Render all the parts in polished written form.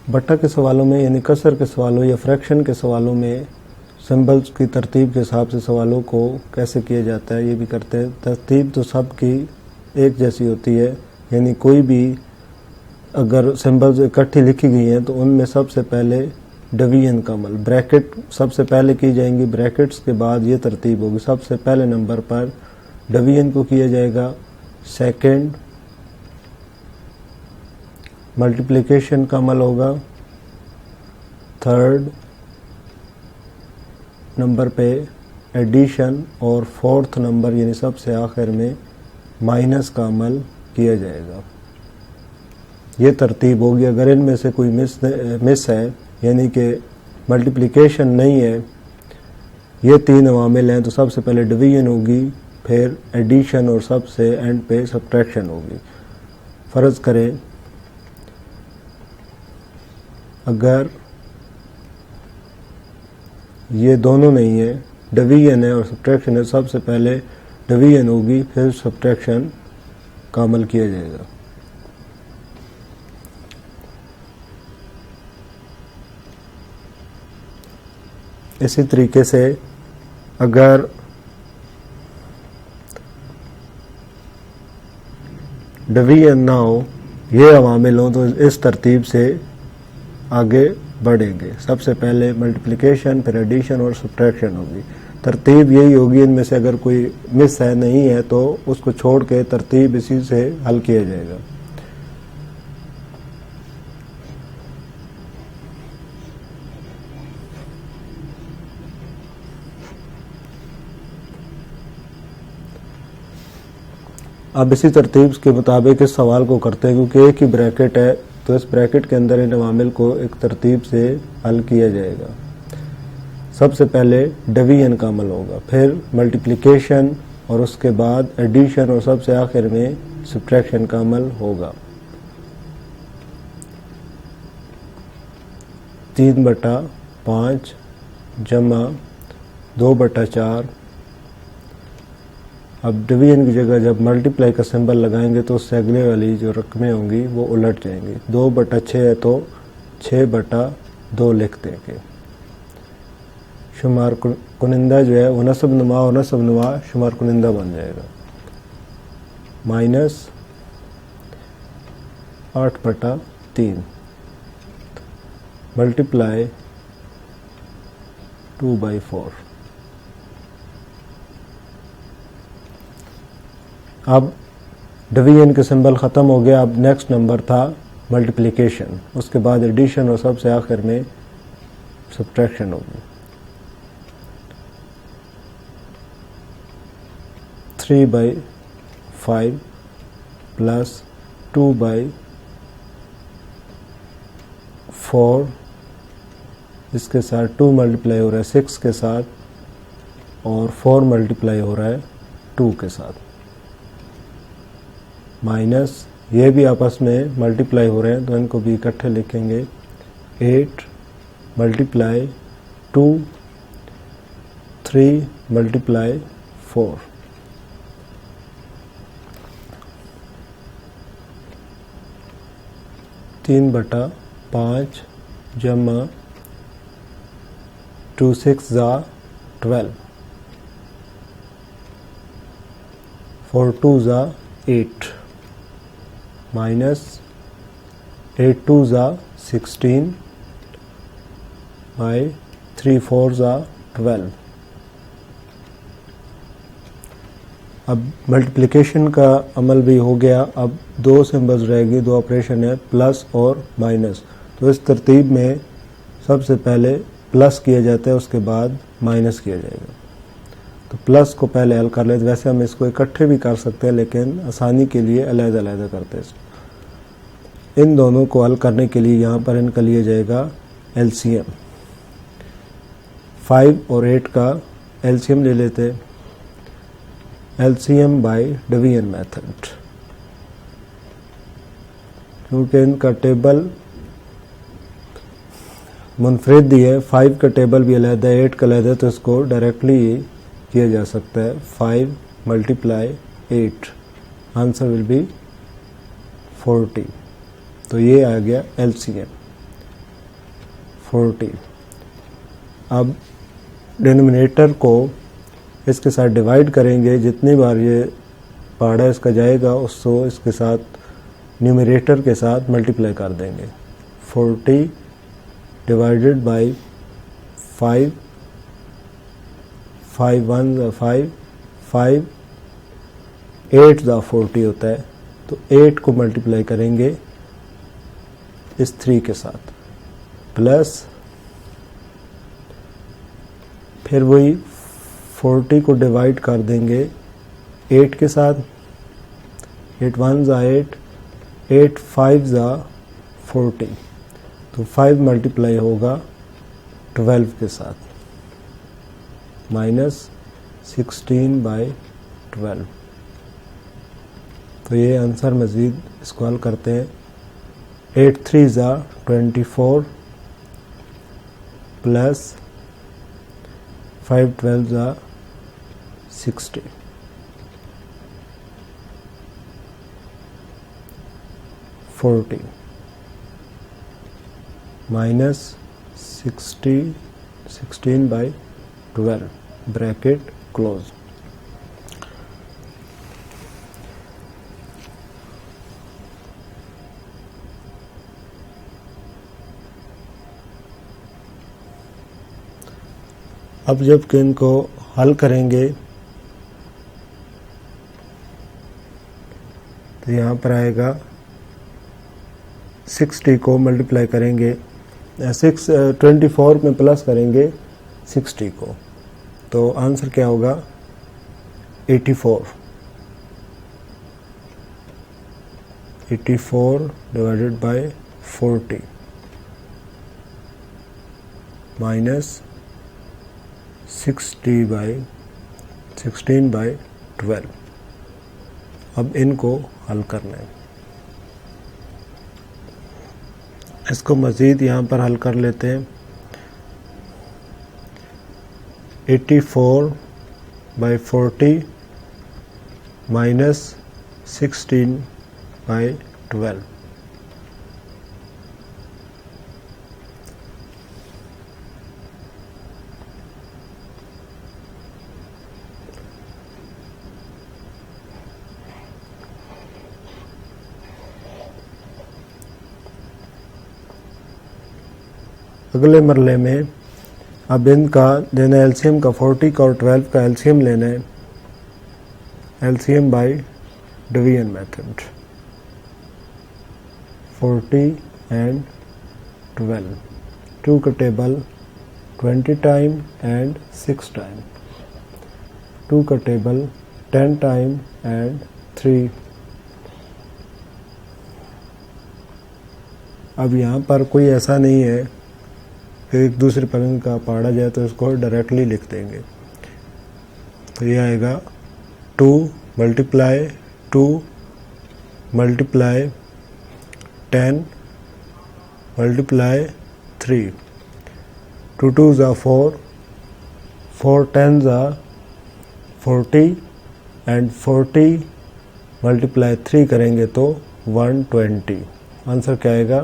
بٹا کے سوالوں میں یعنی کسر کے سوالوں یا فریکشن کے سوالوں میں سمبلز کی ترتیب کے حساب سے سوالوں کو کیسے کیا جاتا ہے یہ بھی کرتے ہیں. ترتیب تو سب کی ایک جیسی ہوتی ہے، یعنی کوئی بھی اگر سمبلز اکٹھی لکھی گئی ہیں تو ان میں سب سے پہلے ڈویژن کا عمل، بریکٹ سب سے پہلے کی جائیں گی، بریکٹس کے بعد یہ ترتیب ہوگی. سب سے پہلے نمبر پر ڈویژن کو کیا جائے گا، سیکنڈ ملٹیپلیکیشن کا عمل ہوگا، تھرڈ نمبر پہ ایڈیشن، اور فورتھ نمبر یعنی سب سے آخر میں مائنس کا عمل کیا جائے گا. یہ ترتیب ہوگی. اگر ان میں سے کوئی مس ہے یعنی کہ ملٹیپلیکیشن نہیں ہے، یہ تین عوامل ہیں، تو سب سے پہلے ڈویژن ہوگی، پھر ایڈیشن، اور سب سے اینڈ پہ سبٹریکشن ہوگی. فرض کریں اگر یہ دونوں نہیں ہے، ڈویژن ہے اور سبٹریکشن ہے، سب سے پہلے ڈویژن ہوگی، پھر سبٹریکشن کا عمل کیا جائے گا. اسی طریقے سے اگر ڈویژن نہ ہو، یہ عوامل ہوں، تو اس ترتیب سے آگے بڑھیں گے. سب سے پہلے ملٹیپلیکیشن، پھر ایڈیشن اور سبٹریکشن ہوگی. ترتیب یہی ہوگی. ان میں سے اگر کوئی مس ہے نہیں ہے تو اس کو چھوڑ کے ترتیب اسی سے حل کیا جائے گا. اب اسی ترتیب کے مطابق اس سوال کو کرتے ہیں، کیونکہ ایک ہی بریکٹ ہے تو اس بریکٹ کے اندر ان عوامل کو ایک ترتیب سے حل کیا جائے گا. سب سے پہلے ڈویژن کا عمل ہوگا، پھر ملٹیپلیکیشن، اور اس کے بعد ایڈیشن، اور سب سے آخر میں سبٹریکشن کا عمل ہوگا. 3/5 جمع 2/4. اب ڈویژن کی جگہ جب ملٹیپلائی کا سمبل لگائیں گے تو اس سے اگلے والی جو رقمیں ہوں گی وہ الٹ جائیں گی. 2/6 ہے تو 6/2 لکھ دیں گے. شمار کنندہ جو ہے وہ نصب نما اور نصب نما شمار کنندہ بن جائے گا. Minus 8/3 multiply 2/4. اب ڈویژن کے سمبل ختم ہو گیا. اب نیکسٹ نمبر تھا ملٹیپلیکیشن، اس کے بعد ایڈیشن، اور سب سے آخر میں سبٹریکشن ہوگی. 3/5 پلس 2/4، اس کے ساتھ 2 ملٹیپلائی ہو رہا ہے 6 کے ساتھ، اور 4 ملٹیپلائی ہو رہا ہے 2 کے ساتھ، مائنس یہ بھی آپس میں ملٹیپلائی ہو رہے ہیں تو ان کو بھی اکٹھے لکھیں گے. 8 ملٹیپلائی 2، 3 ملٹیپلائی 4. تین بٹا 5 جمع 2 6 12، 4 2 8، مائنس 8 2 16 بائی 3 4 12. اب ملٹیپلیکیشن کا عمل بھی ہو گیا. اب 2 سمبلز رہ گی، 2 آپریشن ہے، پلس اور مائنس. تو اس ترتیب میں سب سے پہلے پلس کیا جاتا ہے، اس کے بعد مائنس کیا جائے گا. تو پلس کو پہلے حل کر لیتے. ویسے ہم اس کو اکٹھے بھی کر سکتے ہیں لیکن آسانی کے لیے علیحدہ علیحدہ کرتے ہیں. ان دونوں کو حل کرنے کے لیے یہاں پر ان کا لیا جائے گا ایل سی ایم. 5 اور 8 کا ایل سی ایم لے لیتے، L C M by division method. کیونکہ ان کا ٹیبل منفرد ہی ہے، 5 کا ٹیبل بھی علیحدہ ہے، 8 کا علیحدہ ہے، تو اس کو ڈائریکٹلی کیا جا سکتا ہے. 5 ملٹیپلائی 8، آنسر ول بی 40. تو یہ آ گیا ایل سی ایم. 40. اب ڈینومینیٹر کو اس کے ساتھ ڈیوائڈ کریں گے، جتنی بار یہ پہاڑا اس کا جائے گا اس کو اس کے ساتھ نیومریٹر کے ساتھ ملٹیپلائی کر دیں گے. 40 ڈیوائڈیڈ بائی 5، 5 1 5، 5 8 40 ہوتا ہے. تو 8 کو ملٹیپلائی کریں گے اس 3 کے ساتھ، پلس پھر وہی 40 کو ڈیوائڈ کر دیں گے 8 کے ساتھ. 8 1 8، 8 5 40. تو 5 ملٹیپلائی ہوگا 12 کے ساتھ، مائنس 16/12. تو یہ آنسر مزید اس کو حل کرتے ہیں. 8 3 24 پلس 5 12 60. 40 minus 16/12 bracket close. اب جب کہ ان کو حل کریں گے تو یہاں پر آئے گا 60 کو ملٹیپلائی کریں گے، 24 میں پلس کریں گے 60 کو، تو آنسر کیا ہوگا 84. 84 ڈیوائڈیڈ بائی 40 مائنس 16/12. اب ان کو حل کرنا ہے. اس کو مزید یہاں پر حل کر لیتے ہیں. 84/40 مائنس 16/12. اگلے مرحلے میں اب ان کا دینا ایل سی ایم کا 40 کا اور 12 کا ایل سی ایم لینا ہے. L C M by division method. 40 and 12، 2 کا ٹیبل 20 ٹائم اینڈ 6 ٹائم، 2 کا ٹیبل 10 ٹائم اینڈ 3. اب یہاں پر کوئی ایسا نہیں ہے کہ ایک دوسرے پرنگ کا پہاڑا جائے تو اس کو ڈائریکٹلی لکھ دیں گے. تو یہ آئے گا 2 multiply 2 multiply 10 multiply 3. 2 2 4، 4 10 40 and 40 multiply 3 کریں گے تو 120. آنسر کیا آئے گا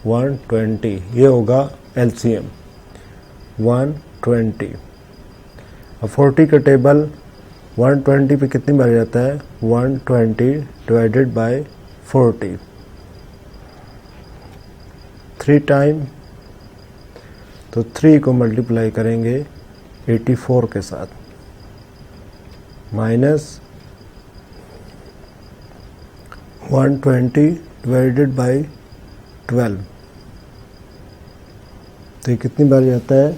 120. یہ ہوگا ایل سی ایم 120. اب 40 کا ٹیبل 120 پہ کتنی بار جاتا ہے 120 ڈیوائڈیڈ بائی 40، 3 ٹائم. تو 3 کو ملٹیپلائی کریں گے 84 کے ساتھ، مائنس 120 ڈیوائڈیڈ بائی 12. تو یہ کتنی بار جاتا ہے،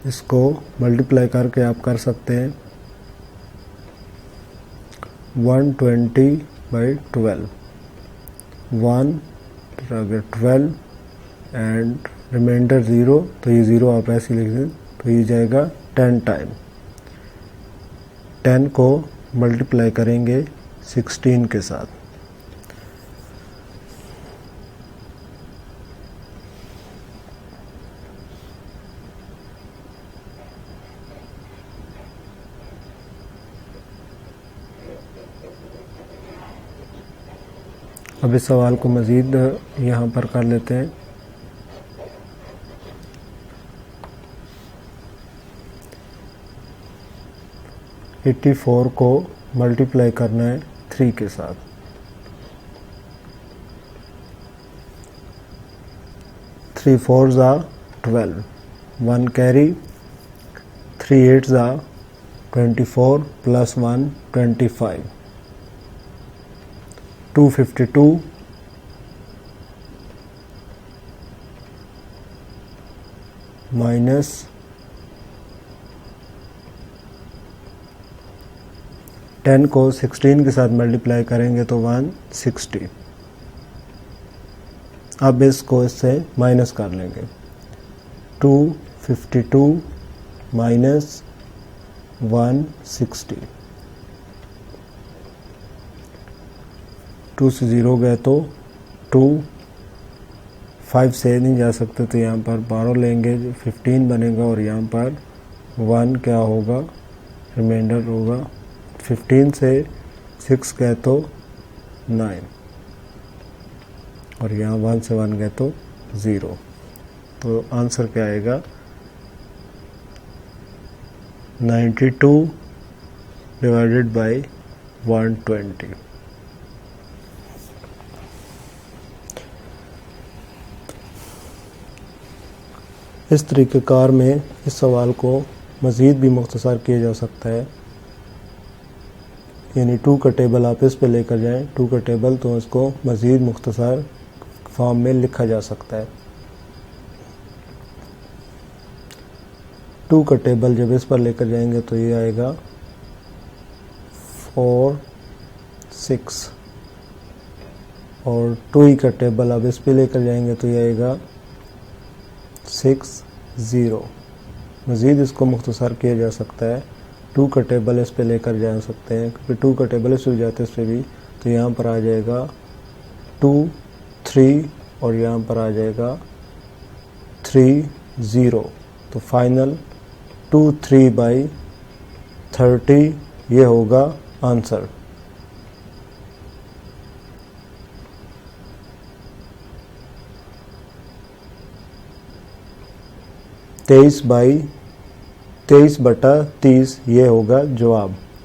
اس کو ملٹیپلائی کر کے آپ کر سکتے ہیں 120/12، 1 12 اینڈ ریمائنڈر 0. تو یہ 0 آپ ایسے لکھ دیں تو یہ جائے گا 10 ٹائم. 10 کو ملٹیپلائی کریں گے 16 کے ساتھ. اب اس سوال کو مزید یہاں پر کر لیتے ہیں. 84 کو ملٹیپلائی کرنا ہے 3 کے ساتھ. 3 4s are 12, 1 carry, 3 8s are 24 plus 1 25, 252 minus 10 کو 16 کے ساتھ ملٹیپلائی کریں گے تو 160. اب اس کو اس سے مائنس کر لیں گے. 252 مائنس 160. 2 سے 0 گئے تو 2, 5 سے نہیں جا سکتے تو یہاں پر بارو لیں گے, 15 بنے گا, اور یہاں پر 1 کیا ہوگا, ریمائنڈر ہوگا. 15 سے 6 گئے تو 9, اور یہاں 1 سے 1 گئے تو 0. تو آنسر کیا آئے گا, 92 ڈیوائڈیڈ بائی 120. اس طریقہ کار میں اس سوال کو مزید بھی مختصر کیا جا سکتا ہے, یعنی 2 کا ٹیبل آپ اس پہ لے کر جائیں, 2 کا ٹیبل, تو اس کو مزید مختصر فارم میں لکھا جا سکتا ہے. 2 کا ٹیبل جب اس پر لے کر جائیں گے تو یہ آئے گا 4 6, اور 2 کا ٹیبل اب اس پہ لے کر جائیں گے تو یہ آئے گا 6 0. مزید اس کو مختصر کیا جا سکتا ہے, 2 کا ٹیبل اس پہ لے کر جا سکتے ہیں, کیونکہ 2 کا ٹیبل اس پہ جاتے ہیں اس پہ بھی, تو یہاں پر آ جائے گا 2 3, اور یہاں پر آ جائے گا 3 0. تو فائنل 2 3 بائی 30 یہ ہوگا آنسر. تیئیس بٹا 30 یہ ہوگا جواب.